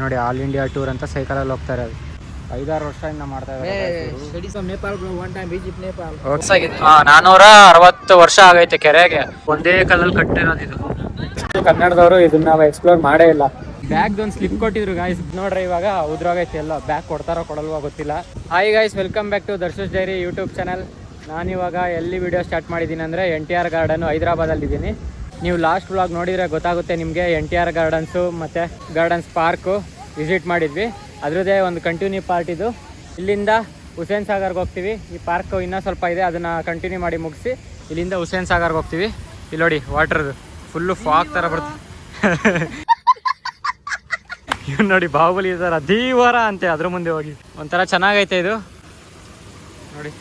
ನೋಡಿ all India tour ಅಂತ ಸೈಕಲಲ್ಲಿ ಹೋಗ್ತಾರೆ. ಅದು 5-6 ವರ್ಷದಿಂದ ಮಾಡ್ತಾ ಇದ್ದಾರೆ. 460 ವರ್ಷ ಆಗೈತೆ ಕೆರೆಗೆ. ಒಂದೇ ಕಲ್ಲಲ್ಲಿ ಕಟ್ಟಿರೋದು ಇದು. ಕನ್ನಡದವರು ಇದನ್ನ ನಾವು ಎಕ್ಸ್ಪ್ಲೋರ್ ಮಾಡೇ ಇಲ್ಲ. ಬ್ಯಾಗ್ ಒಂದು ಸ್ಲಿಪ್ ಕೊಟ್ಟಿದ್ರು ಗಾಯ್ಸ್, ನೋಡ್ರಿ ಇವಾಗ ಉದ್ರೋಗೈತೆ ಎಲ್ಲ. ಬ್ಯಾಗ್ ಕೊಡ್ತಾರೋ ಕೊಡಲ್ವೋ ಗೊತ್ತಿಲ್ಲ. Hi guys, welcome back to Darsha's diary YouTube channel. ನಾನಿವಾಗ ಎಲ್ಲಿ ವಿಡಿಯೋ ಸ್ಟಾರ್ಟ್ ಮಾಡಿದ್ದೀನಿ ಅಂದರೆ NTR ಗಾರ್ಡನು ಹೈದರಾಬಾದಲ್ಲಿದ್ದೀನಿ. ನೀವು ಲಾಸ್ಟ್ ವ್ಲಾಗ್ ನೋಡಿದರೆ ಗೊತ್ತಾಗುತ್ತೆ ನಿಮಗೆ. NTR ಗಾರ್ಡನ್ಸು ಮತ್ತು ಗಾರ್ಡನ್ಸ್ ಪಾರ್ಕು ವಿಸಿಟ್ ಮಾಡಿದ್ವಿ. ಅದರದ್ದೇ ಒಂದು ಕಂಟಿನ್ಯೂ ಪಾರ್ಟ್ ಇದು. ಇಲ್ಲಿಂದ ಹುಸೇನ್ ಸಾಗರ್ಗೆ ಹೋಗ್ತೀವಿ. ಈ ಪಾರ್ಕು ಇನ್ನೂ ಸ್ವಲ್ಪ ಇದೆ, ಅದನ್ನು ಕಂಟಿನ್ಯೂ ಮಾಡಿ ಮುಗಿಸಿ ಇಲ್ಲಿಂದ ಹುಸೇನ್ ಸಾಗರ್ಗೆ ಹೋಗ್ತೀವಿ. ಇಲ್ಲಿ ನೋಡಿ ವಾಟರ್ದು ಫುಲ್ಲು ಫಾಗ್ ಥರ ಬರುತ್ತೆ. ಇವ್ನು ನೋಡಿ ಬಾಹುಬಲಿ ಥರ ಅಧೀವರ ಅಂತೆ. ಅದ್ರ ಮುಂದೆ ಹೋಗಿ ಒಂಥರ ಚೆನ್ನಾಗೈತೆ ಇದು ನೋಡಿ.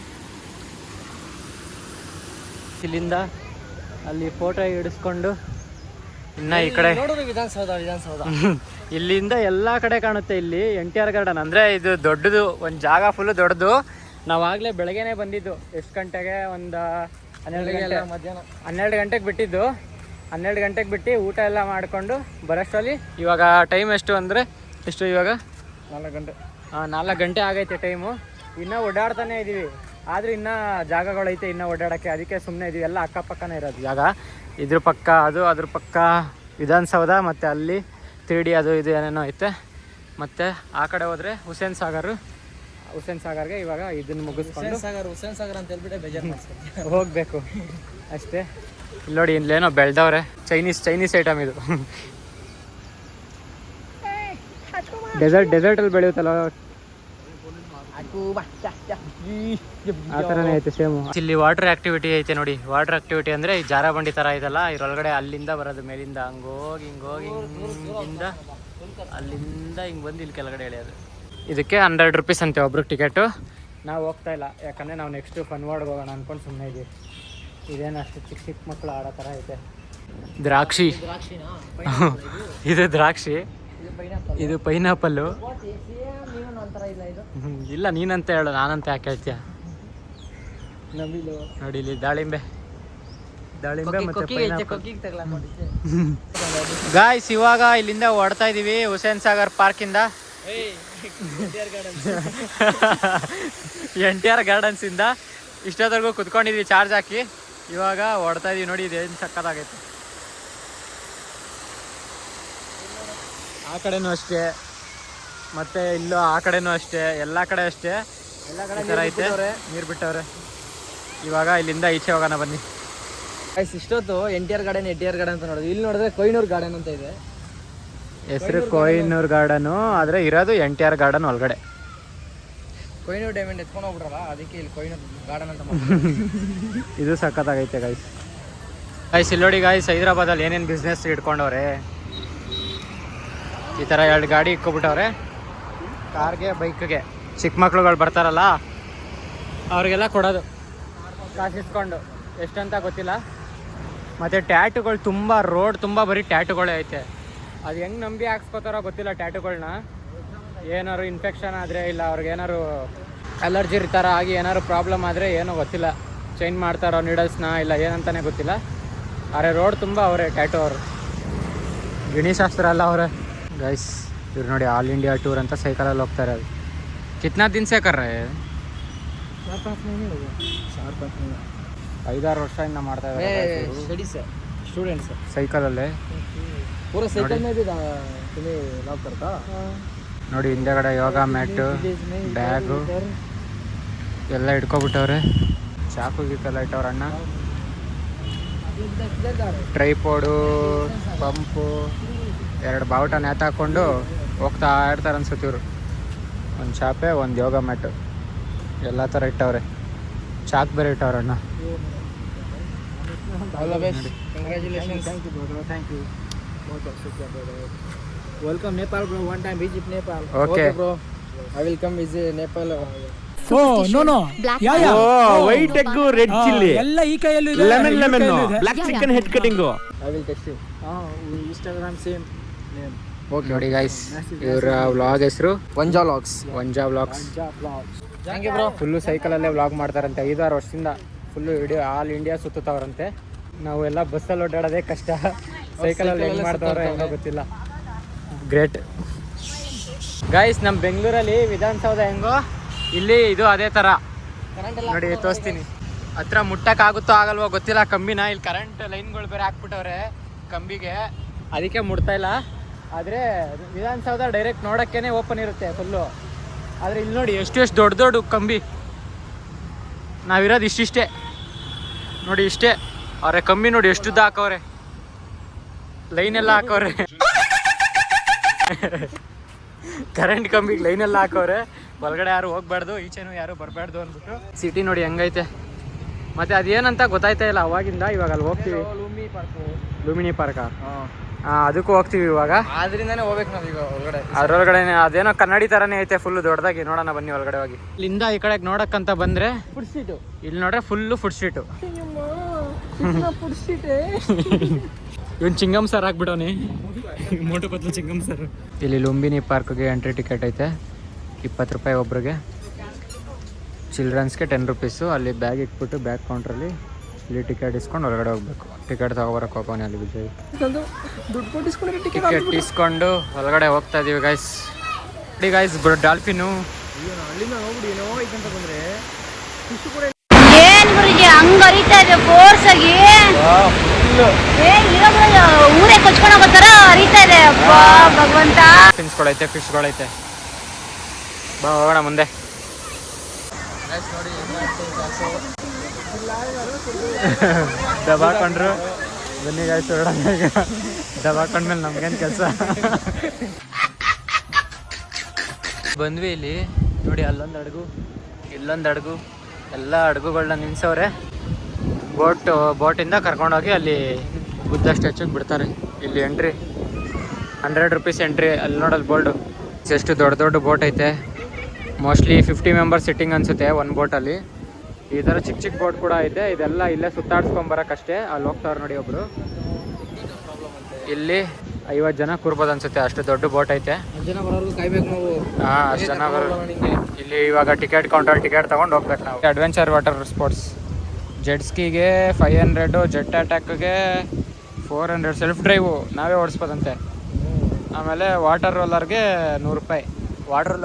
ಇಲ್ಲಿಂದ ಅಲ್ಲಿ ಫೋಟೋ ಹಿಡಿಸ್ಕೊಂಡು ಇನ್ನು ಈ ಕಡೆ ವಿಧಾನಸೌಧ ಇಲ್ಲಿಂದ ಎಲ್ಲ ಕಡೆ ಕಾಣುತ್ತೆ. ಇಲ್ಲಿ NTR ಗಾರ್ಡನ್ ಅಂದರೆ ಇದು ದೊಡ್ಡದು, ಒಂದು ಜಾಗ ಫುಲ್ಲು ದೊಡ್ಡದು. ನಾವಾಗಲೇ ಬೆಳಗ್ಗೆನೇ ಬಂದಿದ್ದು. ಎಷ್ಟು ಗಂಟೆಗೆ? ಒಂದು 12 ಗಂಟೆ, ಮಧ್ಯಾಹ್ನ 12 ಗಂಟೆಗೆ ಬಿಟ್ಟಿದ್ದು. 12 ಗಂಟೆಗೆ ಬಿಟ್ಟು ಊಟ ಎಲ್ಲ ಮಾಡಿಕೊಂಡು ಬರೋಷ್ಟರಲ್ಲಿ ಇವಾಗ ಟೈಮ್ ಎಷ್ಟು ಅಂದರೆ ಎಷ್ಟು? ಇವಾಗ 4 ಗಂಟೆ. 4 ಗಂಟೆ ಆಗೈತೆ ಟೈಮು. ಇನ್ನೂ ಓಡಾಡ್ತಾನೆ ಇದ್ದೀವಿ, ಆದರೆ ಇನ್ನೂ ಜಾಗಗಳೈತೆ ಇನ್ನೂ ಓಡಾಡೋಕ್ಕೆ. ಅದಕ್ಕೆ ಸುಮ್ಮನೆ ಇದೀವಿ. ಎಲ್ಲ ಅಕ್ಕಪಕ್ಕನೇ ಇರೋದು ಜಾಗ. ಇದ್ರ ಪಕ್ಕ ಅದು, ಅದ್ರ ಪಕ್ಕ ವಿಧಾನಸೌಧ, ಮತ್ತು ಅಲ್ಲಿ 3D ಅದು ಇದು ಏನೇನೋ ಐತೆ. ಮತ್ತು ಆ ಕಡೆ ಹೋದರೆ ಹುಸೇನ್ ಸಾಗರ್ಗೆ ಇವಾಗ ಇದನ್ನು ಮುಗಿಸ್ಕೊಂಡು ಹುಸೇನ್ ಸಾಗರ್ ಅಂತ ಹೇಳ್ಬಿಟ್ಟೆ ಬೇಜಾರು ಹೋಗಬೇಕು ಅಷ್ಟೇ. ಇಲ್ಲಿ ನೋಡಿ, ಇಲ್ಲೇನೋ ಬೆಳೆದವ್ರೆ. ಚೈನೀಸ್ ಐಟಮ್ ಇದು. ಡೆಸರ್ಟಲ್ಲಿ ಬೆಳೆಯುತ್ತಲ್ಲ ಆ ಥರನೇ ಐತೆ ಸೇಮು. ಇಲ್ಲಿ ವಾಟರ್ ಆ್ಯಕ್ಟಿವಿಟಿ ಐತೆ ನೋಡಿ. ವಾಟರ್ ಆ್ಯಕ್ಟಿವಿಟಿ ಅಂದರೆ ಈ ಜಾರ ಬಂಡಿ ಥರ ಇದೆಲ್ಲ, ಇದರೊಳಗಡೆ ಅಲ್ಲಿಂದ ಬರೋದು ಮೇಲಿಂದ ಹಿಂಗೋಗಿ ಹಿಂಗಿಂದ ಅಲ್ಲಿಂದ ಹಿಂಗೆ ಬಂದು ಇಲ್ಲಿ ಕೆಳಗಡೆ ಎಳೆಯೋದು. ಇದಕ್ಕೆ 100 ರೂಪೀಸ್ ಅಂತೆ ಒಬ್ರಿಗೆ ಟಿಕೆಟು. ನಾವು ಹೋಗ್ತಾ ಇಲ್ಲ, ಯಾಕಂದರೆ ನಾವು ನೆಕ್ಸ್ಟು ಫನ್ ವರ್ಡ್ಗೆ ಹೋಗೋಣ ಅಂದ್ಕೊಂಡು ಸುಮ್ಮನೆ ಇದ್ದೀವಿ. ಇದೇನು ಅಷ್ಟು ಚಿಕ್ಕ ಮಕ್ಕಳು ಆಡೋ ಥರ ಐತೆ. ದ್ರಾಕ್ಷಿ ಇದು ದ್ರಾಕ್ಷಿ, ಇದು ಪೈನಾಪಲ್ಲು. ಇಲ್ಲ, ನೀನಂತ ಹೇಳು, ನಾನಂತ ಯಾಕೆ ಹೇಳ್ತೀಯ? ನೋಡಿ ಇಲ್ಲಿ ದಾಳಿಂಬೆ ಗಾಯ್ಸ್. ಇವಾಗ ಇಲ್ಲಿಂದ ಹೊಡ್ತಾ ಇದೀವಿ ಹುಸೇನ್ ಸಾಗರ್ ಪಾರ್ಕಿಂದ. NTR ಗಾರ್ಡನ್ಸ್ ಇಂದ ಇಷ್ಟೊತ್ತರೆಗೂ ಕುತ್ಕೊಂಡಿದ್ವಿ ಚಾರ್ಜ್ ಹಾಕಿ. ಇವಾಗ ಹೊಡ್ತಾ ಇದೀವಿ ನೋಡಿ. ಇದೇನು ಸಕ್ಕತ್ತಾಗೈತೆ. ಆ ಕಡೆನೂ ಅಷ್ಟೇ, ಮತ್ತೆ ಇಲ್ಲೂ ಆ ಕಡೆನೂ ಅಷ್ಟೇ, ಎಲ್ಲ ಕಡೆ ಅಷ್ಟೇ. ಎಲ್ಲ ಕಡೆ ಥರ ಐತೆ, ನೀರು ಬಿಟ್ಟವ್ರೆ. ಇವಾಗ ಇಲ್ಲಿಂದ ಈಚೆ ಹೋಗೋಣ ಬನ್ನಿ. ಇಷ್ಟೊತ್ತು NTR ಗಾರ್ಡನ್ ಅಂತ ನೋಡೋದು. ಇಲ್ಲಿ ನೋಡಿದ್ರೆ ಕೊಯ್ನೂರು ಗಾರ್ಡನ್ ಅಂತ ಇದೆ. ಹೆಸರು ಕೊಯ್ನೂರು ಗಾರ್ಡನು, ಆದರೆ ಇರೋದು NTR ಗಾರ್ಡನ್ ಒಳಗಡೆ. ಕೊಯ್ನೂರು ಡೈಮಂಡ್ ಎತ್ಕೊಂಡು ಹೋಗ್ಬಿಡ್ರಲ್ಲ, ಅದಕ್ಕೆ ಇಲ್ಲಿ ಕೊಯ್ನೂರು ಗಾರ್ಡನ್ ಅಂತ. ಇದು ಸಖತ್ತಾಗೈತೆ ಗಾಯ್ಸ್. ಇಲ್ಲಿ ನೋಡಿ ಗಾಯ್ಸ್, ಹೈದರಾಬಾದಲ್ಲಿ ಏನೇನು ಬಿಸ್ನೆಸ್ ಇಟ್ಕೊಂಡವ್ರೆ. ಈ ಥರ 2 ಗಾಡಿ ಇಕ್ಕೊಬಿಟ್ಟವ್ರೆ, ಕಾರ್ಗೆ ಬೈಕ್ಗೆ. ಚಿಕ್ಕ ಮಕ್ಳುಗಳು ಬರ್ತಾರಲ್ಲ ಅವ್ರಿಗೆಲ್ಲ ಕೊಡೋದು ಕಾಸು ಇಸ್ಕೊಂಡು. ಎಷ್ಟಂತ ಗೊತ್ತಿಲ್ಲ. ಮತ್ತು ಟ್ಯಾಟುಗಳು ತುಂಬ, ರೋಡ್ ತುಂಬ ಬರೀ ಟ್ಯಾಟುಗಳೇ ಐತೆ. ಅದು ಹೆಂಗೆ ನಂಬಿ ಹಾಕ್ಸ್ಕೊತಾರೋ ಗೊತ್ತಿಲ್ಲ ಟ್ಯಾಟುಗಳನ್ನ. ಏನಾದ್ರು ಇನ್ಫೆಕ್ಷನ್ ಆದರೆ, ಇಲ್ಲ ಅವ್ರಿಗೇನಾದ್ರು ಅಲರ್ಜಿ ಥರ ಆಗಿ ಏನಾದ್ರು ಪ್ರಾಬ್ಲಮ್ ಆದರೆ ಏನೋ ಗೊತ್ತಿಲ್ಲ. ಚೇಂಜ್ ಮಾಡ್ತಾರೋ ನೀಡಲ್ಸ್ನ, ಇಲ್ಲ ಏನಂತಾನೆ ಗೊತ್ತಿಲ್ಲ. ಆದರೆ ರೋಡ್ ತುಂಬ ಅವರೇ ಟ್ಯಾಟು ಅವರು. ಗಿಣಿಶಾಸ್ತ್ರ ಅಲ್ಲ ಅವರೇ ಗೈಸ್. ಇವ್ರು ನೋಡಿ ಆಲ್ ಇಂಡಿಯಾ ಟೂರ್ ಅಂತ ಸೈಕಲಲ್ಲಿ ಹೋಗ್ತಾರೆ. ಅದು ಕಿತ್ನಾ ದಿನ ಸೇ ಕರ್ರೆ? 5-6 ವರ್ಷದಿಂದ ಮಾಡ್ತಾ ಇದ್ದಾರೆ ಸ್ಟೂಡೆಂಟ್ಸ್ ಸೈಕಲಲ್ಲೇ. ಪೂರ ಸೈಕಲ್ ಮೇಲೆ ಲಾಗ್ ಕರ್ತಾ ನೋಡಿ. ಹಿಂದೆಗಡೆ ಯೋಗ ಮ್ಯಾಟು, ಬ್ಯಾಗು ಎಲ್ಲ ಇಟ್ಕೊಬಿಟ್ಟವ್ರೆ. ಚಾಕು ಗೀಕೆಲ್ಲ ಇಟ್ಟವ್ರ ಅಣ್ಣ. ಟ್ರೈಪೋಡು, ಪಂಪು, 2 ಬಾವುಟ ನೇತಾಕೊಂಡು ಹೋಗ್ತಾ ಇರ್ತಾರೆ ಅನ್ಸುತ್ತೆ ಇವರು. ಒಂದು ಚಾಪೆ, ಒಂದು ಯೋಗ ಮ್ಯಾಟು, ಎಲ್ಲ ಥರ ಇಟ್ಟವ್ರೆ. ಚಾಕ್ ಬೇರೆ ಇಟ್ಟವ್ರ ಅಣ್ಣ. Welcome Nepal bro. One time visit Nepal. Okay bro, I will come visit Nepal. White egg, red chilli, ಎಲ್ಲ ಈ ಕೈಯಲ್ಲೂ ಇದೆ. Lemon, black chicken head cutting. I will test you. Instagram same name. Okay ನೋಡಿ ಗೈಸ್, ಇವರ ವ್ಲಾಗ್ ಹೆಸರು Vanja vlogs. Thank you bro. Full ಸೈಕಲಲ್ಲೇ vlog ಮಾಡ್ತಾರಂತೆ 5-6 ವರ್ಷದಿಂದ. ಫುಲ್ಲು ವಿಡಿಯೋ ಆಲ್ ಇಂಡಿಯಾ ಸುತ್ತವ್ರಂತೆ. ನಾವು ಎಲ್ಲ ಬಸ್ಸಲ್ಲಿ ಓಡಾಡೋದೇ ಕಷ್ಟ. ಸೈಕಲಲ್ಲಿ ಹೆಂಗೆ ಮಾಡ್ತಾವ್ರೆ ಹೆಂಗೋ ಗೊತ್ತಿಲ್ಲ. ಗ್ರೇಟ್. ಗೈಸ್ ನಮ್ಮ ಬೆಂಗಳೂರಲ್ಲಿ ವಿಧಾನಸೌಧ ಹೆಂಗೋ ಇಲ್ಲಿ ಇದು ಅದೇ ಥರ ನೋಡಿ ತೋರಿಸ್ತೀನಿ. ಹತ್ರ ಮುಟ್ಟಕ್ಕಾಗುತ್ತೋ ಆಗಲ್ವೋ ಗೊತ್ತಿಲ್ಲ ಕಂಬಿನ. ಇಲ್ಲಿ ಕರೆಂಟ್ ಲೈನ್ಗಳು ಬೇರೆ ಹಾಕ್ಬಿಟ್ಟವ್ರೆ ಕಂಬಿಗೆ, ಅದಕ್ಕೆ ಮುಟ್ತಾ ಇಲ್ಲ. ಆದರೆ ವಿಧಾನಸೌಧ ಡೈರೆಕ್ಟ್ ನೋಡೋಕ್ಕೇ ಓಪನ್ ಇರುತ್ತೆ ಫುಲ್ಲು. ಆದರೆ ಇಲ್ಲಿ ನೋಡಿ ಎಷ್ಟು ದೊಡ್ಡ ದೊಡ್ಡ ಕಂಬಿ. ನಾವಿರೋದು ಇಷ್ಟಿಷ್ಟೇ ನೋಡಿ, ಇಷ್ಟೇ. ಅವ್ರೆ ಕಂಬಿ ನೋಡಿ ಎಷ್ಟು ಉದ್ದ ಹಾಕವ್ರೆ, ಲೈನ್ ಎಲ್ಲ ಹಾಕವ್ರೆ. ಕರೆಂಟ್ ಕಂಬಿಗೆ ಲೈನ್ ಎಲ್ಲ ಹಾಕವ್ರೆ. ಒಳಗಡೆ ಯಾರು ಹೋಗ್ಬಾರ್ದು, ಈಚೆನೂ ಯಾರು ಬರಬಾರ್ದು ಅಂದ್ಬಿಟ್ಟು. ಸಿಟಿ ನೋಡಿ ಹೆಂಗೈತೆ. ಮತ್ತೆ ಅದೇನಂತ ಗೊತ್ತಾಯ್ತಾ ಇಲ್ಲ ಅವಾಗಿಂದ. ಇವಾಗ ಅಲ್ಲಿ ಹೋಗ್ತೀವಿ, ಲೂಮಿನಿ ಪಾರ್ಕ. ಅದಕ್ಕೂ ಹೋಗ್ತೀವಿ ಇವಾಗ. ಆದ್ರಿಂದಾನೇ ಹೋಗ್ಬೇಕು ನಾವು ಈಗ ಒಳಗಡೆ. ಅದ್ರೊಳಗಡೆ ಅದೇನೋ ಕನ್ನಡಿ ತರನೇ ಐತೆ ಫುಲ್ಲು ದೊಡ್ಡದಾಗಿ. ನೋಡೋಣ ಬನ್ನಿ ಒಳಗಡೆ ಹೋಗಿ. ಇಲ್ಲಿಂದ ಈ ಕಡೆಗೆ ನೋಡಕ್ಕಂತ ಬಂದ್ರೆ ಫುಡ್ ಸ್ಟ್ರೀಟು. ಇಲ್ಲಿ ನೋಡ್ರೆ ಫುಲ್ಲು ಫುಡ್ ಸ್ಟ್ರೀಟು. ಫುಡ್ ಸ್ಟ್ರೀಟೇ. ಇವನ್ ಚಿಂಗಮ್ ಸರ್ ಆಗ್ಬಿಡೋನಿ, ಮೋಟು ಪತ್ಲು ಚಿಂಗಮ್ ಸರ್. ಇಲ್ಲಿ ಲುಂಬಿನಿ ಪಾರ್ಕ್ಗೆ ಎಂಟ್ರಿ ಟಿಕೆಟ್ ಐತೆ 20 ರೂಪಾಯಿ ಒಬ್ರಿಗೆ. ಚಿಲ್ಡ್ರನ್ಸ್ಗೆ 10 ರೂಪೀಸು. ಅಲ್ಲಿ ಬ್ಯಾಗ್ ಇಟ್ಬಿಟ್ಟು ಬ್ಯಾಗ್ ಕೌಂಟ್ರಲ್ಲಿ ಇಲ್ಲಿ ಟಿಕೆಟ್ ಇಸ್ಕೊಂಡು ಹೊರಗಡೆ ಹೋಗ್ಬೇಕು. ಟಿಕೆಟ್ ತಗೊಬರಕ್ಕೆ ಹೋಗೋನೆ ಅಲ್ಲಿ ವಿಜಯ್. ಟಿಕೆಟ್ ಇಸ್ಕೊಂಡು ಒಳಗಡೆ ಹೋಗ್ತಾ ಇದೀವಿ ಗೈಸ್. ನೋಡಿ ಗೈಸ್ ಡಾಲ್ಫಿನು. ಅಲ್ಲಿಂದ ಹೋಗ್ಬಿಡಿ ಏನೋ ಐತಂತ ಬಂದ್ರೆ ಏನ್ ಗುರುಜಿ ಹಂಗ ಹರಿತಾ ಇದೆ ಫೋರ್ಸ್ ಆಗಿ. ಊರೇ ಕೊಚ್ಕೊಂಡು ಹೋಗೋತರ ಹರಿತಾ ಇದೆ. ಭಗವಂತ. ಫಿನ್ಸ್ಗಳೈತೆ, ಫಿಶ್ಗಳೈತೆ. ಬಾ ಹೋಗೋಣ ಮುಂದೆ. ದಬಾಕೊಂಡ್ರು ಬನ್ನಿ ಗಾಯ್ತು ಹೊರಡೋಣ ಈಗ. ದಬಾಕೊಂಡ್ಮೇಲೆ ನಮ್ಗೇನು ಕೆಲಸ. ಬಂದ್ವಿ ಇಲ್ಲಿ ನೋಡಿ, ಅಲ್ಲೊಂದು ಹಡಗು ಇಲ್ಲೊಂದು ಹಡಗು, ಎಲ್ಲ ಹಡಗುಗಳನ್ನ ನಿಲ್ಸವ್ರೆ. ಬೋಟಿಂದ ಕರ್ಕೊಂಡೋಗಿ ಅಲ್ಲಿ ಬುದ್ಧ ಸ್ಟ್ಯಾಚ್ಯೂಗೆ ಬಿಡ್ತಾರೆ. ಇಲ್ಲಿ ಎಂಟ್ರಿ 100 ರೂಪೀಸ್ ಎಂಟ್ರಿ. ಅಲ್ಲಿ ನೋಡಲ್ಲಿ ಬೋರ್ಡು ಎಷ್ಟು ದೊಡ್ಡ ದೊಡ್ಡ ಬೋಟ್ ಐತೆ. ಮೋಸ್ಟ್ಲಿ 50 ಮೆಂಬರ್ಸ್ ಸಿಟ್ಟಿಂಗ್ ಅನಿಸುತ್ತೆ ಒಂದು ಬೋಟಲ್ಲಿ. ಈ ಥರ ಚಿಕ್ಕ ಚಿಕ್ಕ ಬೋಟ್ ಕೂಡ ಐತೆ. ಇದೆಲ್ಲ ಇಲ್ಲೇ ಸುತ್ತಾಡ್ಸ್ಕೊಂಬರಕ್ಕಷ್ಟೇ. ಅಲ್ಲಿ ಹೋಗ್ತಾವ್ರು ನೋಡಿ ಒಬ್ರು. ಇಲ್ಲಿ 50 ಜನ ಕೂರ್ಬೋದು ಅನ್ಸುತ್ತೆ, ಅಷ್ಟು ದೊಡ್ಡ ಬೋಟ್ ಐತೆ. ಜನ ಬರೋರ್ಗು ಕಾಯ್ಬೇಕು ನಾವು. ಹಾಂ, ಅಷ್ಟು ಜನ ಇಲ್ಲಿ ಇವಾಗ ಟಿಕೆಟ್ ಕೌಂಟರ್ ಟಿಕೆಟ್ ತೊಗೊಂಡು ಹೋಗ್ಬೇಕು ನಾವು. ಅಡ್ವೆಂಚರ್ ವಾಟರ್ ಸ್ಪೋರ್ಟ್ಸ್ ಜೆಟ್ ಸ್ಕೀಗೆ 500, ಜೆಟ್ ಅಟ್ಯಾಕ್ಗೆ 400, ಸೆಲ್ಫ್ ಡ್ರೈವು ನಾವೇ ಓಡಿಸ್ಬೋದಂತೆ. ಆಮೇಲೆ ವಾಟರ್ ರೋಲರ್ಗೆ 100 ರೂಪಾಯಿ. ವಾಟರ್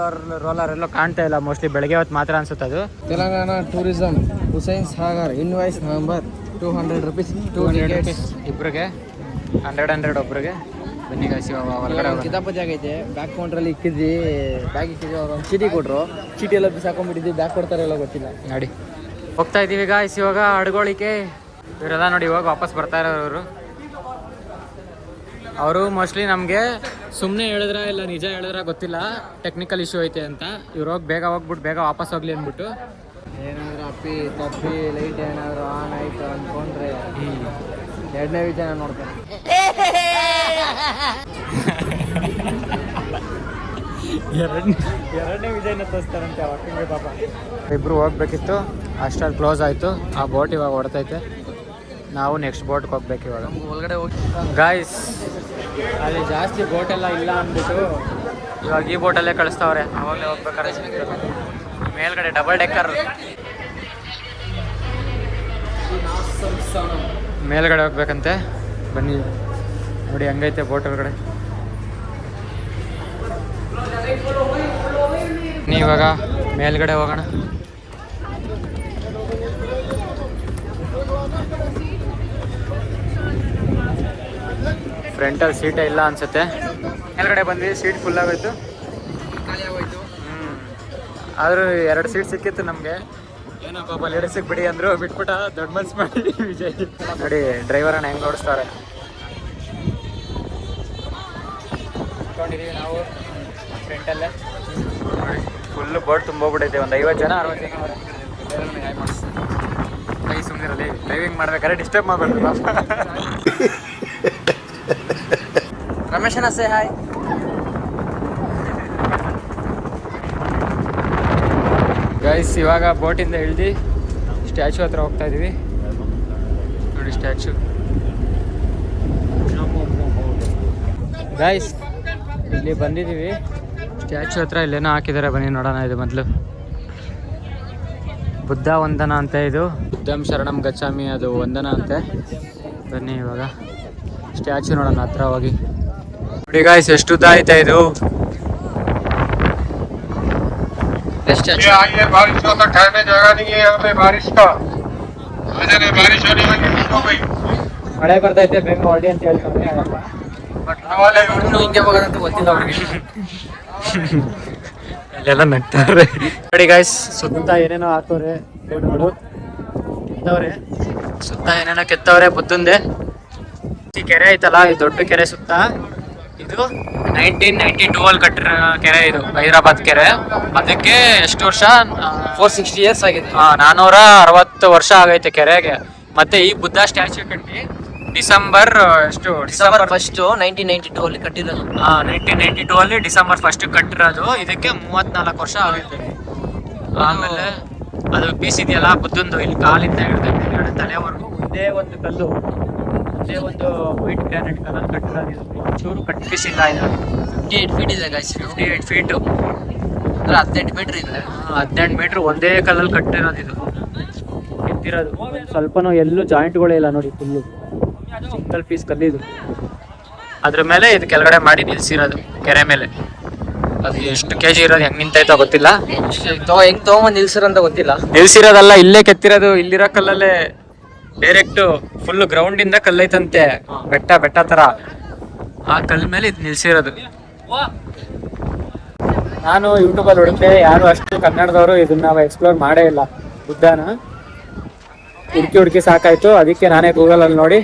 ರೋಲರ್ ಎಲ್ಲೋ ಕಾಣ್ತಾ ಇಲ್ಲ, ಮೋಸ್ಟ್ಲಿ ಬೆಳಗ್ಗೆ ಹೊತ್ತು ಮಾತ್ರ ಅನ್ಸುತ್ತೆ ಅದು. Telangana tourism Hussain Sagar invoice number 200 rupees. 200 rupees ಇಬ್ಬರಿಗೆ, 100 ಒಬ್ರಿಗೆ. ಬನ್ನಿ ಗಾಯ್ಸ್ ಹೊರಗಡೆ. ಕಿತಾಪತಿ ಆಗೈತೆ. ಬ್ಯಾಗ್ ಕೌಂಟ್ರಲ್ಲಿ ಇಕ್ಕಿದ್ವಿ, ಬ್ಯಾಗ್ ಇಕ್ಕಿದ್ವಿ. ಅವ್ರು ಒಂದು ಚೀಟಿ ಕೊಟ್ಟರು, ಚೀಟಿ ಎಲ್ಲ ಬಿಸಾಕೊಂಡ್ಬಿಟ್ಟಿದ್ವಿ. ಬ್ಯಾಗ್ ಕೊಡ್ತಾರೆ ಎಲ್ಲ ಗೊತ್ತಿಲ್ಲ. ನೋಡಿ ಹೋಗ್ತಾ ಇದ್ದೀವಿ ಗಾಯ್ಸ್ ಇವಾಗ ಅಡ್ಗೋಳಿಕೆ. ಇವರೆಲ್ಲ ನೋಡಿ ಇವಾಗ ವಾಪಸ್ ಬರ್ತಾ ಇರೋರು. ಅವರು ಮೋಸ್ಟ್ಲಿ ನಮಗೆ ಸುಮ್ಮನೆ ಹೇಳಿದ್ರೆ ಇಲ್ಲ ನಿಜ ಹೇಳಿದ್ರೆ ಗೊತ್ತಿಲ್ಲ, ಟೆಕ್ನಿಕಲ್ ಇಶ್ಯೂ ಐತೆ ಅಂತ. ಇವ್ರು ಹೋಗಿ ಬೇಗ ಹೋಗ್ಬಿಟ್ಟು ಬೇಗ ವಾಪಸ್ ಹೋಗ್ಲಿ ಅಂದ್ಬಿಟ್ಟು. ಏನಾದರೂ ಅಪ್ಪಿ ತಪ್ಪಿ ಲೈಟ್ ಏನಾದರೂ ಆನ್ ಆಯ್ತು ಅಂದ್ಕೊಂಡ್ರೆ ಎರಡನೇ ವಿಚಾರ ನೋಡ್ತಾರೆ. ಎರಡನೇ ವಿಜಯನ ತೋರಿಸ್ತಾರಂತೆ ವಾಕಿಂಗ್ ಪಾಪ. ಇಬ್ರು ಹೋಗ್ಬೇಕಿತ್ತು, ಅಷ್ಟಲ್ಲಿ ಕ್ಲೋಸ್ ಆಯಿತು. ಆ ಬೋಟ್ ಇವಾಗ ಹೊಡ್ತೈತೆ. ನಾವು ನೆಕ್ಸ್ಟ್ ಬೋಟ್ಗೆ ಹೋಗ್ಬೇಕು ಇವಾಗ. ಒಳಗಡೆ ಹೋಗಿ ಗಾಯ್ಸ್ ಅಲ್ಲಿ ಜಾಸ್ತಿ ಬೋಟ್ ಎಲ್ಲ ಇಲ್ಲ ಅಂದ್ಬಿಟ್ಟು ಇವಾಗ ಈ ಬೋಟಲ್ಲೇ ಕಳಿಸ್ತಾವ್ರೆ. ಅವಾಗಲೇ ಹೋಗ್ಬೇಕಾದ್ರೆ ಮೇಲ್ಗಡೆ ಡಬಲ್ ಡೆಕ್ಕರ್ ಮೇಲ್ಗಡೆ ಹೋಗ್ಬೇಕಂತೆ. ಬನ್ನಿ ನೋಡಿ ಹಂಗೈತೆ ಬೋಟ್ ಒಳಗಡೆ. ಇವಾಗ ಮೇಲ್ಗಡೆ ಹೋಗೋಣ. ಫ್ರಂಟಲ್ಲಿ ಸೀಟೇ ಇಲ್ಲ ಅನ್ಸುತ್ತೆ. ಮೇಲ್ಗಡೆ ಬಂದ್ವಿ, ಸೀಟ್ ಫುಲ್ ಆಗೋಯ್ತು. ಆದರೂ 2 ಸೀಟ್ ಸಿಕ್ಕಿತ್ತು ನಮಗೆ. ಏನೋ ಪಾಪ ಲೇಡೀಸಿಗೆ ಬಿಡಿ ಅಂದರು, ಬಿಟ್ಬಿಟ್ಟ ದೊಡ್ಡ ಮನ್ಸು ಮಾಡಿ ವಿಜಯ್. ನೋಡಿ ಡ್ರೈವರನ್ನ ಹೆಂಗೆ ಓಡಿಸ್ತಾರೆ. ಇಟ್ಕೊಂಡಿದ್ದೀವಿ ನಾವು ಫ್ರಂಟಲ್ಲೇ. ನೋಡಿ ಫುಲ್ಲು ಬೋಟ್ ತುಂಬೋಗ್ಬಿಟ್ಟೈತೆ. ಒಂದು 50 ಜನ 60 ಜನ ಕೈ ಸುಮ್ಮನಿರಲಿ. ಡ್ರೈವಿಂಗ್ ಮಾಡ್ಬೇಕಾದ್ರೆ ಡಿಸ್ಟರ್ಬ್ ಮಾಡಬೇಡ್ರಿ ಪಾಪ. ರಮೇಶನ ಸೇ ಹಾಯ್. ಗೈಸ್ ಇವಾಗ ಬೋಟಿಂದ ಇಳ್ದು ಸ್ಟ್ಯಾಚು ಹತ್ರ ಹೋಗ್ತಾ ಇದೀವಿ. ನೋಡಿ ಸ್ಟ್ಯಾಚು. ಗೈಸ್ ಇಲ್ಲಿ ಬಂದಿದ್ದೀವಿ ಸ್ಟ್ಯಾಚು ಹತ್ರ. ಇಲ್ಲೇನೋ ಹಾಕಿದ್ದಾರೆ, ಬನ್ನಿ ನೋಡೋಣ. ಇದು ಮೊದಲು ಬುದ್ಧ ವಂದನ ಅಂತೆ. ಇದು ಬುದ್ಧಂ ಶರಣಂ ಗಚ್ಚಾಮಿ, ಅದು ವಂದನ ಅಂತೆ. ಬನ್ನಿ ಇವಾಗ ಸ್ಟ್ಯಾಚು ನೋಡೋಣ ಹತ್ರ ಹೋಗಿ. ನೋಡಿ ಗಾಯ್ಸ್ ಎಷ್ಟು ಉದ್ದ ಐತೆ ಇದು. ये आइए, बारिश का तो ठहरने जगह नहीं है यहाँ पे बारिश का। आ जाने, बारिश होने वाली है तो भाई। ಮಳೆ ಬರ್ತೈತೆ ಬೇಗ ಹೊರಡಿ ಅಂತ ಹೇಳ್ತಾರೆ ಅಪ್ಪ. पटना वाले ಹಿಂಗೆ ಹೋಗೋದಂತ ಗೊತ್ತಿಲ್ಲ ಅವ್ರಿಗೆ. ಇಲ್ಲೆಲ್ಲ ನಗ್ತಾರೆ ನೋಡಿ ಗೈಸ್. ಸುತ್ತ ಏನೇನೋ ಹಾಕೋರೆ ರೋಡ್ಗಳು ಕೆತ್ತವ್ರೆ, ಸುತ್ತ ಏನೇನೋ ಕೆತ್ತವ್ರೆ ಬುದ್ಧಂದೆ. ಈ ಕೆರೆ ಐತಲ್ಲ, ಈ ದೊಡ್ಡ ಕೆರೆ ಸುತ್ತ ಇದು 1992 ಅಲ್ಲಿ ಕಟ್ಟಿರೋ ಕೆರೆ ಇದು, ಹೈದರಾಬಾದ್ ಕೆರೆ. ಅದಕ್ಕೆ ಎಷ್ಟು ವರ್ಷ? 460 years ಆಗಿದೆ. 460 ವರ್ಷ ಆಗೈತೆ ಕೆರೆಗೆ. ಮತ್ತೆ ಈ ಬುದ್ಧ ಸ್ಟ್ಯಾಚ್ಯೂ ಕಟ್ಟಿ ಡಿಸೆಂಬರ್ ಎಷ್ಟು? ಡಿಸೆಂಬರ್ 1 1992 ಅಲ್ಲಿ ಕಟ್ಟಿರೋದು. 1992 ಅಲ್ಲಿ ಡಿಸೆಂಬರ್ 1 ಕಟ್ಟಿರೋದು. ಇದಕ್ಕೆ 34 ವರ್ಷ ಆಗೈತೆ. ಆಮೇಲೆ ಅದು ಪೀಸ್ ಇದೆಯಲ್ಲ ಬುದ್ಧಂದು, ಇಲ್ಲಿ ಕಾಲಿಂದ ಹಿಡಿದು ತಲೆವರೆಗೂ ಒಂದೇ ಒಂದು ಕಲ್ಲು, ಒಂದೇ ಒಂದು ವೈಟ್ ಗ್ರಾನೈಟ್ ಕಲರ್ ಕಟ್ಟಿರೋದು. ಇದು ಒಂಚೂರು ಕಟ್ ಪೀಸ್ ಇಲ್ಲ. ಇದು 58 feet ಇದೆ ಗೈಸ್. 58 ಫೀಟು, ಅಂದ್ರೆ 18 ಮೀಟರ್ ಇದೆ. 18 ಮೀಟ್ರ್ ಒಂದೇ ಕಲ್ಲಲ್ಲಿ ಕಟ್ಟಿರೋದು. ಇದು ಕೆತ್ತಿರೋದು ಸ್ವಲ್ಪನೂ ಎಲ್ಲೂ ಜಾಯಿಂಟ್ಗಳೇ ಇಲ್ಲ ನೋಡಿ, ಫುಲ್ಲು ಸಿಂಗಲ್ ಪೀಸ್ ಕಲ್ಲಿದು. ಅದ್ರ ಮೇಲೆ ಇದು ಕೆಳಗಡೆ ಮಾಡಿ ನಿಲ್ಸಿರೋದು ಕೆರೆ ಮೇಲೆ. ಅದು ಎಷ್ಟು ಕೆಜಿ ಇರೋದು, ಹೆಂಗ್ ನಿಂತೈತೋ ಗೊತ್ತಿಲ್ಲ. ಹೆಂಗ್ ತಗೊಂಬಂದ್ ನಿಲ್ಸಿರಂತ ಗೊತ್ತಿಲ್ಲ. ನಿಲ್ಸಿರೋದಲ್ಲ, ಇಲ್ಲೇ ಕೆತ್ತಿರೋದು. ಇಲ್ಲಿರೋ ಕಲ್ಲಲ್ಲೇ ಡೈರೆಕ್ಟ್ ಫುಲ್ ಗ್ರೌಂಡ್ ಇಂದ ಕಲ್ಲೈತಂತೆ, ಬೆಟ್ಟ ಬೆಟ್ಟ ತರ. ಆ ಕಲ್ ಮೇಲೆ ಇದು ನಿಲ್ಸಿರೋದು. ನಾನು ಯೂಟ್ಯೂಬಲ್ಲಿ ಹುಡುಕ್ತೆ, ಯಾರು ಅಷ್ಟು ಕನ್ನಡದವರು ಇದನ್ನ ಎಕ್ಸ್ಪ್ಲೋರ್ ಮಾಡೇ ಇಲ್ಲ. ಬುದ್ಧನ ಹುಡುಕಿ ಸಾಕಾಯ್ತು. ಅದಕ್ಕೆ ನಾನೇ ಗೂಗಲಲ್ಲಿ ನೋಡಿ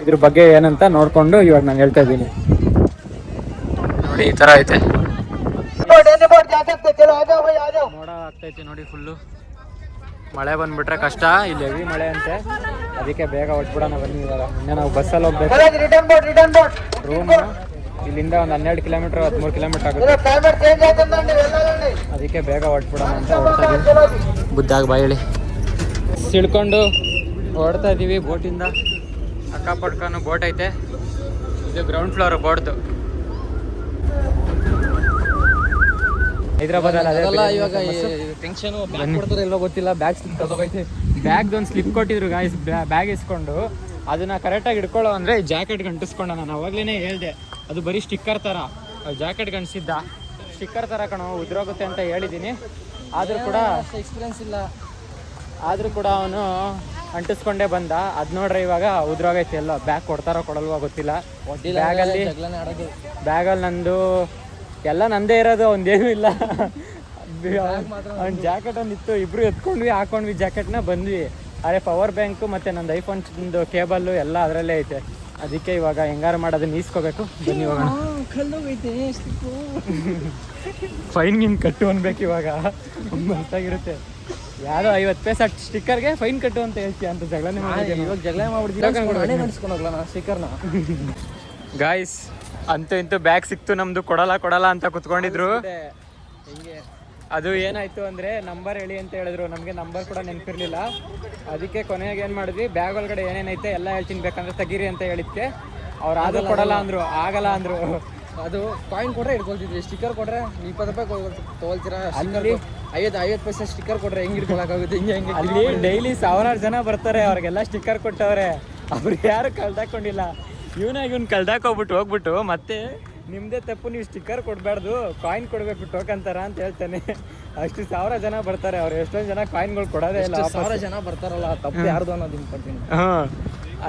ಇದ್ರ ಬಗ್ಗೆ ಏನಂತ ನೋಡ್ಕೊಂಡು ಇವಾಗ ನಾನು ಹೇಳ್ತಾ ಇದ್ದೀನಿ. ನೋಡಿ ಈ ತರ ಐತೆ, ಮೋಡ ಆಗ್ತೈತೆ ನೋಡಿ ಫುಲ್ಲು. ಮಳೆ ಬಂದ್ಬಿಟ್ರೆ ಕಷ್ಟ, ಇಲ್ಲಿ ಹೆವಿ ಮಳೆ ಅಂತೆ. ಅದಕ್ಕೆ ಬೇಗ ಹೊಟ್ಬಿಡೋಣ ಬನ್ನಿ. ಇವಾಗ ಇನ್ನೇ ನಾವು ಬಸ್ಸಲ್ಲಿ ಹೋಗ್ಬೇಕು. ರೂಮ್ ಇಲ್ಲಿಂದ ಒಂದು 12 ಕಿಲೋಮೀಟರ್ 13 ಕಿಲೋಮೀಟರ್ ಆಗುತ್ತೆ. ಅದಕ್ಕೆ ಬೇಗ ಹೊಟ್ಬಿಡೋಣ ಅಂತ ಹೊಡ್ತಾ ಇದೀವಿ. ಬುದ್ಧಾಗ ಬಾಯಳಿ ಸಿಡ್ಕೊಂಡು ಹೊಡ್ತಾ ಇದೀವಿ ಬೋಟಿಂದ. ಅಕ್ಕಪಕ್ಕನೂ ಬೋಟ್ ಐತೆ. ಇದು ಗ್ರೌಂಡ್ ಫ್ಲೋರ್ ಬೋರ್ಡ್ದು. ಹೈದರಾಬಾದಲ್ಲಿ ಇವಾಗ ಟೆನ್ಷನ್ ಕೊಡ್ತಾರೆ ಇಲ್ವಾ ಗೊತ್ತಿಲ್ಲ. ಬ್ಯಾಗ್ ಸ್ಲಿಪ್ ತಗೋಬೇಕು. ಬ್ಯಾಗ್ದೊಂದು ಸ್ಲಿಪ್ ಕೊಟ್ಟಿದ್ರು ಗಾಯ್ಸ್. ಬ್ಯಾಗ್ ಇಸ್ಕೊಂಡು ಅದನ್ನ ಕರೆಕ್ಟಾಗಿ ಇಟ್ಕೊಳ್ಳೋ ಅಂದರೆ ಜಾಕೆಟ್ಗೆ ಅಂಟಿಸ್ಕೊಂಡ. ನಾನು ಅವಾಗಲೇ ಹೇಳ್ದೆ, ಅದು ಬರೀ ಸ್ಟಿಕ್ಕರ್ ಥರ. ಜಾಕೆಟ್ಗೆ ಅಂಟಿಸಿದ್ದ ಸ್ಟಿಕ್ಕರ್ ಥರ ಕಣೋ, ಉದ್ರೋಗುತ್ತೆ ಅಂತ ಹೇಳಿದ್ದೀನಿ. ಆದರೂ ಕೂಡ ಎಕ್ಸ್ಪೀರಿಯನ್ಸ್ ಇಲ್ಲ. ಆದರೂ ಕೂಡ ಅವನು ಅಂಟಿಸ್ಕೊಂಡೇ ಬಂದ. ಅದು ನೋಡ್ರೆ ಇವಾಗ ಉದ್ರೋಗೈತೆ. ಎಲ್ಲ ಬ್ಯಾಗ್ ಕೊಡ್ತಾರೋ ಕೊಡಲ್ವೋ ಗೊತ್ತಿಲ್ಲ. ಬ್ಯಾಗಲ್ಲಿ ನಂದು ಎಲ್ಲ ನಂದೇ ಇರೋದು, ಒಂದೇನೂ ಇಲ್ಲ. ಅವ್ನ ಜಾಕೆಟ್ ಒಂದಿತ್ತು, ಇಬ್ರು ಎತ್ಕೊಂಡ್ವಿ, ಹಾಕೊಂಡ್ವಿ ಜಾಕೆಟ್ನ, ಬಂದ್ವಿ. ಅದೇ ಪವರ್ ಬ್ಯಾಂಕು ಮತ್ತು ನಂದು ಐಫೋನ್ದು ಕೇಬಲ್ಲು ಎಲ್ಲ ಅದರಲ್ಲೇ ಐತೆ. ಅದಕ್ಕೆ ಇವಾಗ ಹೆಂಗಾರು ಮಾಡೋದನ್ನ ಈಸ್ಕೋಬೇಕು. ಬನ್ನಿ ಹೋಗೋಣ. ಫೈನ್ ಗಿನ್ ಕಟ್ಟು ಅನ್ಬೇಕು ಇವಾಗ, ಮಸ್ತಾಗಿರುತ್ತೆ. ಯಾವುದೋ 50 ಪೈಸೆ ಸ್ಟಿಕ್ಕರ್ಗೆ ಫೈನ್ ಕಟ್ಟು ಅಂತ ಹೇಳ್ತೀಯ ಅಂತ ಜಗಳನೇ ಮಾಡಿದ್ದೆ. ಇವಾಗ ಜಗಳ ಮಾಡ್ಬಿಡ್ತೀನಿ ಸ್ಟಿಕ್ಕರ್ನ. ಗಾಯ್ಸ್ ಅಂತೂ ಇಂತೂ ಬ್ಯಾಗ್ ಸಿಕ್ತು ನಮ್ದು. ಕೊಡಲ್ಲ ಅಂತ ಕುತ್ಕೊಂಡಿದ್ರು. ಅದು ಏನಾಯ್ತು ಅಂದರೆ ನಂಬರ್ ಹೇಳಿ ಅಂತ ಹೇಳಿದ್ರು. ನಮಗೆ ನಂಬರ್ ಕೂಡ ನೆನಪಿರಲಿಲ್ಲ. ಅದಕ್ಕೆ ಕೊನೆಗೆ ಏನು ಮಾಡಿದ್ವಿ, ಬ್ಯಾಗ್ ಒಳಗಡೆ ಏನೇನೈತೆ ಎಲ್ಲ ಹೇಳ್ತೀನಿ, ಬೇಕಂದ್ರೆ ತೆಗೀರಿ ಅಂತ ಹೇಳಿದ್ಕೆ ಅವ್ರು ಆದರೂ ಕೊಡಲ್ಲ ಅಂದರು, ಆಗಲ್ಲ ಅಂದರು. ಅದು ಕಾಯಿನ್ ಕೊಟ್ರೆ ಇಟ್ಕೊಳ್ತಿದ್ವಿ, ಸ್ಟಿಕ್ಕರ್ ಕೊಟ್ರೆ 20 ರೂಪಾಯಿ ತೊಗೊಳ್ತೀರಾ. ಅಲ್ಲಿ 50 ಪೈಸೆ ಸ್ಟಿಕ್ಕರ್ ಕೊಟ್ರೆ ಹೆಂಗೆ ಇಟ್ಕೊಳಕ್ಕಾಗುತ್ತೆ? ಹಿಂಗೆ ಅಲ್ಲಿ ಡೈಲಿ 1000 ಜನ ಬರ್ತಾರೆ, ಅವ್ರಿಗೆಲ್ಲ ಸ್ಟಿಕ್ಕರ್ ಕೊಟ್ಟವ್ರೆ. ಅವ್ರು ಯಾರು ಕಳ್ದಾಕೊಂಡಿಲ್ಲ. ಇವ್ನು ಕಳ್ದಾಕೋಗ್ಬಿಟ್ಟು ಹೋಗ್ಬಿಟ್ಟು ಮತ್ತೆ ನಿಮ್ಮದೇ ತಪ್ಪು, ನೀವು ಸ್ಟಿಕ್ಕರ್ ಕೊಡಬಾರ್ದು, ಕಾಯಿನ್ ಕೊಡಬೇಕು ಟೋಕನ್ ಥರ ಅಂತ ಹೇಳ್ತಾನೆ. ಅಷ್ಟು 1000 ಜನ ಬರ್ತಾರೆ, ಅವ್ರು ಎಷ್ಟೊಂದು ಜನ ಕಾಯಿನ್ಗಳು ಕೊಡೋದೇ ಇಲ್ಲ. 1000 ಜನ ಬರ್ತಾರಲ್ಲ, ತಪ್ಪು ಯಾರ್ದು ಅನ್ನೋದು ಇಂಪಾರ್ಟೆಂಟ್.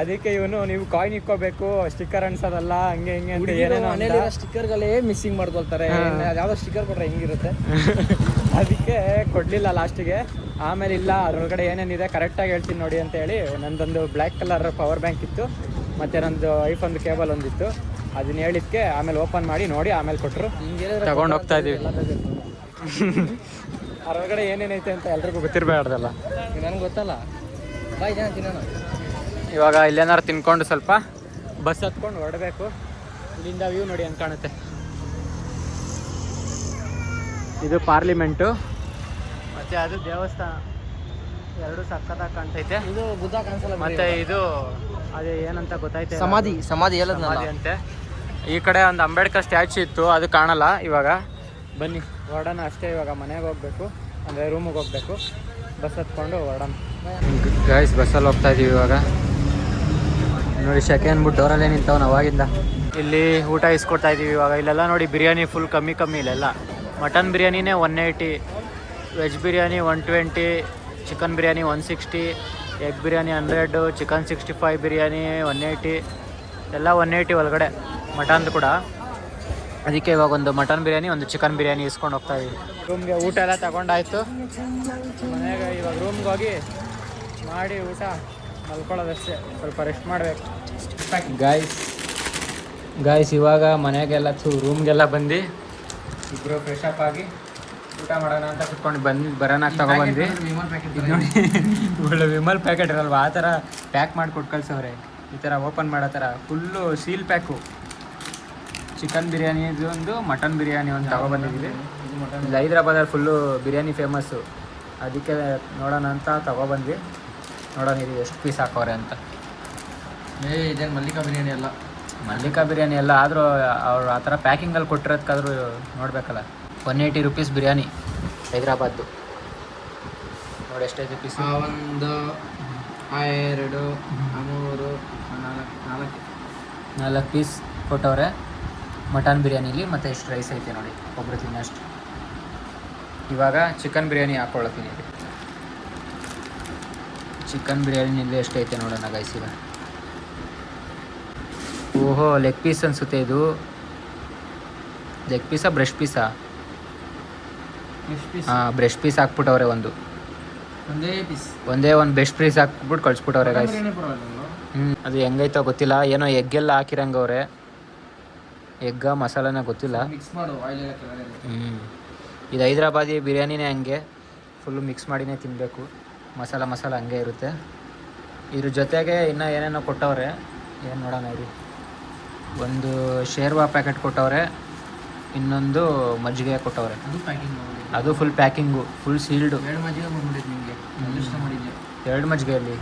ಅದಕ್ಕೆ ಇವನು ನೀವು ಕಾಯಿನ್ ಇಕ್ಕೋಬೇಕು, ಸ್ಟಿಕ್ಕರ್ ಅನ್ಸೋದಲ್ಲ, ಹಂಗೆ ಅಂತ ಏನೇನೋ ಮನೇಲಿ ಸ್ಟಿಕ್ಕರ್ಗಳೇ ಮಿಸ್ಸಿಂಗ್ ಮಾಡ್ಕೊಳ್ತಾರೆ. ಯಾವ್ದೋ ಸ್ಟಿಕ್ಕರ್ ಕೊಟ್ರೆ ಹೆಂಗಿರುತ್ತೆ? ಅದಕ್ಕೆ ಕೊಡಲಿಲ್ಲ ಲಾಸ್ಟಿಗೆ. ಆಮೇಲೆ ಇಲ್ಲ, ಅದ್ರೊಳಗಡೆ ಏನೇನಿದೆ ಕರೆಕ್ಟಾಗಿ ಹೇಳ್ತೀನಿ ನೋಡಿ ಅಂತ ಹೇಳಿ ನಂದೊಂದು ಬ್ಲ್ಯಾಕ್ ಕಲರ್ ಪವರ್ ಬ್ಯಾಂಕ್ ಇತ್ತು, ಮತ್ತು ನಂದು ಐಫೋನ್ದು ಕೇಬಲ್ ಒಂದಿತ್ತು. ಅದನ್ನ ಹೇಳಿದ್ಕೆ ಆಮೇಲೆ ಓಪನ್ ಮಾಡಿ ನೋಡಿ ಆಮೇಲೆ ಕೊಟ್ಟರು. ತಗೊಂಡು ಹೋಗ್ತಾ ಇದೀವಿ. ಅದ್ರೊಳಗಡೆ ಏನೇನೈತೆ ಅಂತ ಎಲ್ರಿಗೂ ಗೊತ್ತಿರಬಾರ್ದಲ್ಲ. ನನಗೆ ಗೊತ್ತಲ್ಲ. ಬಾಯ್ ಜನ ತಿನ್ನೋಣ. ಇವಾಗ ಇಲ್ಲೇನಾರು ತಿನ್ಕೊಂಡು ಸ್ವಲ್ಪ ಬಸ್ ಹತ್ಕೊಂಡು ಹೊರಡಬೇಕು. ಇಲ್ಲಿಂದ ವ್ಯೂ ನೋಡಿ ಅಂತ ಕಾಣುತ್ತೆ. ಇದು ಪಾರ್ಲಿಮೆಂಟು ಮತ್ತು ಅದು ದೇವಸ್ಥಾನ, ಎರಡು ಸಕ್ಕತ್ತಾಗಿ ಕಾಣ್ತೈತೆ. ಇದು ಬುದ್ಧ ಕಾಣಿಸಲ್ಲ. ಮತ್ತು ಇದು ಅದೇ ಏನಂತ ಗೊತ್ತಾಯ್ತು, ಸಮಾಧಿ ಅಂತೆ. ಈ ಕಡೆ ಒಂದು ಅಂಬೇಡ್ಕರ್ ಸ್ಟ್ಯಾಚ್ಯೂ ಇತ್ತು, ಅದು ಕಾಣಲ್ಲ ಇವಾಗ. ಬನ್ನಿ ಹೊರಡೋಣ ಅಷ್ಟೇ. ಇವಾಗ ಮನೆಗೆ ಹೋಗ್ಬೇಕು, ಅಂದರೆ ರೂಮಿಗೆ ಹೋಗ್ಬೇಕು. ಬಸ್ ಹತ್ಕೊಂಡು ಹೊರಡೋಣ. ಗೈಸ್ ಬಸ್ಸಲ್ಲಿ ಹೋಗ್ತಾ ಇದೀವಿ ಇವಾಗ. ನೋಡಿ ಶೆಕೆ ಅಂದ್ಬಿಟ್ಟು ಡೋರಲ್ಲೇ ನಿಂತವ್ ಅವಾಗಿಂದ. ಇಲ್ಲಿ ಊಟ ಇಸ್ಕೊಡ್ತಾ ಇದೀವಿ ಇವಾಗ. ಇಲ್ಲೆಲ್ಲ ನೋಡಿ ಬಿರಿಯಾನಿ ಫುಲ್ ಕಮ್ಮಿ ಇಲ್ಲೆಲ್ಲ. ಮಟನ್ ಬಿರಿಯಾನಿನೇ 180, veg biryani 120, chicken biryani 160, egg biryani 100, chicken 65 biryani 180, ಎಲ್ಲ 180 ಒಳಗಡೆ. ಮಟನ್ದು ಕೂಡ. ಅದಕ್ಕೆ ಇವಾಗ ಒಂದು ಮಟನ್ ಬಿರಿಯಾನಿ ಒಂದು ಚಿಕನ್ ಬಿರಿಯಾನಿ ಇಸ್ಕೊಂಡು ಹೋಗ್ತಾ ಇದ್ದೀವಿ. ರೂಮ್ಗೆ ಊಟ ಎಲ್ಲ ತಗೊಂಡಾಯ್ತು. ಮನೆಗೆ ಇವಾಗ ರೂಮ್ಗೆ ಹೋಗಿ ಮಾಡಿ ಊಟ ಮಲ್ಕೊಳ್ಳೋದಷ್ಟೇ, ಸ್ವಲ್ಪ ರೆಸ್ಟ್ ಮಾಡಬೇಕು. ಗಾಯ್ಸ್ ಇವಾಗ ಮನೆಗೆಲ್ಲ ರೂಮ್ಗೆಲ್ಲ ಬಂದು ಇಬ್ಬರು ಫ್ರೆಶ್ ಅಪ್ ಆಗಿ ಊಟ ಮಾಡೋಣ ಅಂತ ಕುತ್ಕೊಂಡು ಬರೋಣ ತಗೊಬಂದ್ವಿ. ಇದು ನೋಡಿ ಒಳ್ಳೆ ವಿಮಲ್ ಪ್ಯಾಕೆಟ್ ಇರಲ್ವ ಆ ಥರ ಪ್ಯಾಕ್ ಮಾಡಿ ಕೊಟ್ಟು ಕಳ್ಸವ್ರೆ. ಈ ಥರ ಓಪನ್ ಮಾಡೋ ಥರ full seal pack. Chicken biryani ಒಂದು ಮಟನ್ ಬಿರಿಯಾನಿ ಒಂದು ತಗೊಬಂದಿದ್ದೀವಿ. ಇಲ್ಲಿ ಹೈದ್ರಾಬಾದಲ್ಲಿ ಫುಲ್ಲು ಬಿರಿಯಾನಿ ಫೇಮಸ್ಸು, ಅದಕ್ಕೆ ನೋಡೋಣ ಅಂತ ತಗೊಬಂದ್ವಿ. ನೋಡೋಣ ಇದು ಎಷ್ಟು ಪೀಸ್ ಹಾಕೋರೆ ಅಂತ. ಇದೇನು ಮಲ್ಲಿಕಾ ಬಿರಿಯಾನಿ ಅಲ್ಲ, ಮಲ್ಲಿಕಾ ಬಿರಿಯಾನಿ ಎಲ್ಲ ಆದರೂ ಅವ್ರು ಆ ಥರ ಪ್ಯಾಕಿಂಗಲ್ಲಿ ಕೊಟ್ಟಿರೋದಕ್ಕಾದ್ರೂ ನೋಡಬೇಕಲ್ಲ. 180 ರೂಪೀಸ್ ಬಿರಿಯಾನಿ ಹೈದ್ರಾಬಾದ್ದು. ನೋಡಿ ಎಷ್ಟೈತೆ ಪೀಸ್. ಒಂದು 2 3 4 ಪೀಸ್ ಕೊಟ್ಟವ್ರೆ ಮಟನ್ ಬಿರಿಯಾನಿಲಿ. ಮತ್ತು ಎಷ್ಟು ರೈಸ್ ಐತೆ ನೋಡಿ, ಒಬ್ಬರು ತಿನ್ನಷ್ಟು. ಇವಾಗ ಚಿಕನ್ ಬಿರಿಯಾನಿ ಹಾಕ್ಕೊಳ್ತೀನಿ. ಚಿಕನ್ ಬಿರಿಯಾನಿಲಿ ಎಷ್ಟೈತೆ ನೋಡೋಣ ಗೈಸ್. ಈಗ ಓಹೋ ಲೆಗ್ ಪೀಸ್ ಅನಿಸುತ್ತೆ ಇದು. Leg Pisa breast Pisa? ಹಾಂ ಬ್ರೆಸ್ಟ್ ಪೀಸ್ ಹಾಕ್ಬಿಟ್ಟವ್ರೆ. ಒಂದೇ ಒಂದು ಬೆಸ್ಟ್ ಪೀಸ್ ಹಾಕ್ಬಿಟ್ಟು ಕಳಿಸ್ಬಿಟ್ಟವ್ರೆ ಗೈಸ್. ಅದು ಹೆಂಗೈತೋ ಗೊತ್ತಿಲ್ಲ, ಏನೋ ಎಗ್ಗೆಲ್ಲ ಹಾಕಿರಂಗವ್ರೆ. ಎಗ್ಗ ಮಸಾಲನ ಗೊತ್ತಿಲ್ಲ. ಇದು ಹೈದ್ರಾಬಾದಿ ಬಿರಿಯಾನಿನೇ ಹಂಗೆ ಫುಲ್ಲು ಮಿಕ್ಸ್ ಮಾಡಿನೇ ತಿನ್ನಬೇಕು. ಮಸಾಲ ಹಂಗೆ ಇರುತ್ತೆ. ಇದ್ರ ಜೊತೆಗೆ ಇನ್ನೂ ಏನೇನೋ ಕೊಟ್ಟವ್ರೆ, ಏನು ನೋಡೋಣ ಇರಿ. ಒಂದು ಶೇರ್ವಾ ಪ್ಯಾಕೆಟ್ ಕೊಟ್ಟವ್ರೆ, ಇನ್ನೊಂದು ಮಜ್ಜಿಗೆ ಕೊಟ್ಟವ್ರೆ. ಅದು ಫುಲ್ ಪ್ಯಾಕಿಂಗು, ಫುಲ್ ಸೀಲ್ಡು. 2 ಮಜ್ಜಿಗೆ ಬಂದ್ಬಿಟ್ಟಿತ್ತು ನಿಮಗೆ, ಇಷ್ಟ ಮಾಡಿದ್ದೆ 2 ಮಜ್ಜಿಗೆಯಲ್ಲಿ.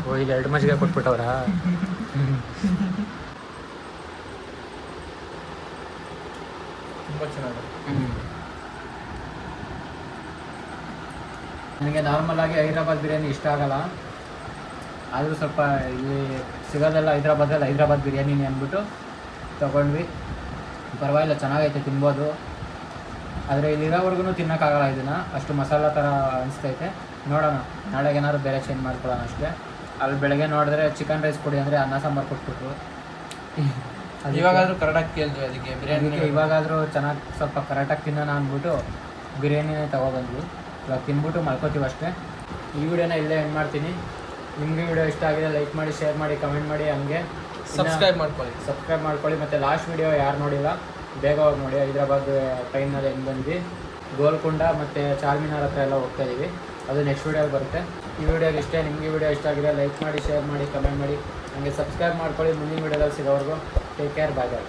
ಓ ಇಲ್ಲಿ 2 ಮಜ್ಜಿಗೆ ಕೊಟ್ಬಿಟ್ಟವ್ರಾ? ತುಂಬ ಚೆನ್ನಾಗಿದೆ. ನನಗೆ ನಾರ್ಮಲಾಗಿ ಹೈದ್ರಾಬಾದ್ ಬಿರಿಯಾನಿ ಇಷ್ಟ ಆಗಲ್ಲ, ಆದರೂ ಸ್ವಲ್ಪ ಇಲ್ಲಿ ಸಿಗೋದೆಲ್ಲ ಹೈದ್ರಾಬಾದ್ ಬಿರಿಯಾನಿನೇ ಅಂದ್ಬಿಟ್ಟು ತೊಗೊಂಡ್ವಿ. ಪರವಾಗಿಲ್ಲ, ಚೆನ್ನಾಗೈತೆ, ತಿನ್ಬೋದು. ಆದರೆ ಇಲ್ಲಿರೋವರೆಗೂ ತಿನ್ನೋಕ್ಕಾಗಲ್ಲ ಇದನ್ನು, ಅಷ್ಟು ಮಸಾಲ ಥರ ಅನಿಸ್ತೈತೆ. ನೋಡೋಣ ನಾಳೆಗೆ ಏನಾದ್ರು ಬೇರೆ ಚೇಂಜ್ ಮಾಡ್ಕೊಳ್ಳೋಣ ಅಷ್ಟೇ. ಅಲ್ಲಿ ಬೆಳಗ್ಗೆ ನೋಡಿದ್ರೆ ಚಿಕನ್ ರೈಸ್ ಕೊಡಿ ಅಂದರೆ ಅನ್ನ ಸಾಂಬಾರು ಕೊಟ್ಬಿಟ್ರು. ಇವಾಗಾದರೂ ಕರೆಕ್ಟಾಗಿ ಕೇಳಿದ್ವಿ, ಅದಕ್ಕೆ ಬಿರಿಯಾನಿ ಇವಾಗಾದರೂ ಚೆನ್ನಾಗಿ ಸ್ವಲ್ಪ ಕರೆಕ್ಟಾಗಿ ತಿನ್ನೋಣ ಅಂದ್ಬಿಟ್ಟು ಬಿರಿಯಾನಿನೇ ತೊಗೊಬಂದ್ವಿ. ಇವಾಗ ತಿನ್ಬಿಟ್ಟು ಮಲ್ಕೋತೀವಿ ಅಷ್ಟೇ. ಈ ವಿಡಿಯೋನ ಇಲ್ಲೇ ಎಂಡ್ ಮಾಡ್ತೀನಿ. ನಿಮಗೆ ವಿಡಿಯೋ ಇಷ್ಟ ಆಗಿದೆ ಲೈಕ್ ಮಾಡಿ, ಶೇರ್ ಮಾಡಿ, ಕಮೆಂಟ್ ಮಾಡಿ. ಹಂಗೆ ಸಬ್ಸ್ಕ್ರೈಬ್ ಮಾಡ್ಕೊಳ್ಳಿ. ಮತ್ತು ಲಾಸ್ಟ್ ವಿಡಿಯೋ ಯಾರು ನೋಡಿಲ್ಲ ಬೇಗ ಹೋಗಿ ನೋಡಿ. ಹೈದ್ರಾಬಾದ್ ಟ್ರೈನಲ್ಲಿ ಹೆಂಗೆ ಬಂದ್ವಿ, ಗೋಲ್ಕೊಂಡ ಮತ್ತು ಚಾರ್ಮಿನಾರ್ ಹತ್ರ ಎಲ್ಲ ಹೋಗ್ತಾ ಇದ್ದೀವಿ. ಅದು ನೆಕ್ಸ್ಟ್ ವಿಡಿಯೋಗೆ ಬರುತ್ತೆ. ಈ ವಿಡಿಯೋಗೆ ಇಷ್ಟೇ. ನಿಮಗೆ ವಿಡಿಯೋ ಇಷ್ಟ ಆಗಿದೆ ಲೈಕ್ ಮಾಡಿ, ಶೇರ್ ಮಾಡಿ, ಕಮೆಂಟ್ ಮಾಡಿ. ಹಂಗೆ ಸಬ್ಸ್ಕ್ರೈಬ್ ಮಾಡ್ಕೊಳ್ಳಿ. ಮುಂದಿನ ವಿಡಿಯೋದಲ್ಲಿ ಸಿಗೋವರೆಗೂ ಟೇಕ್ ಕೇರ್, ಬಾಯ್ ಬಾಯ್.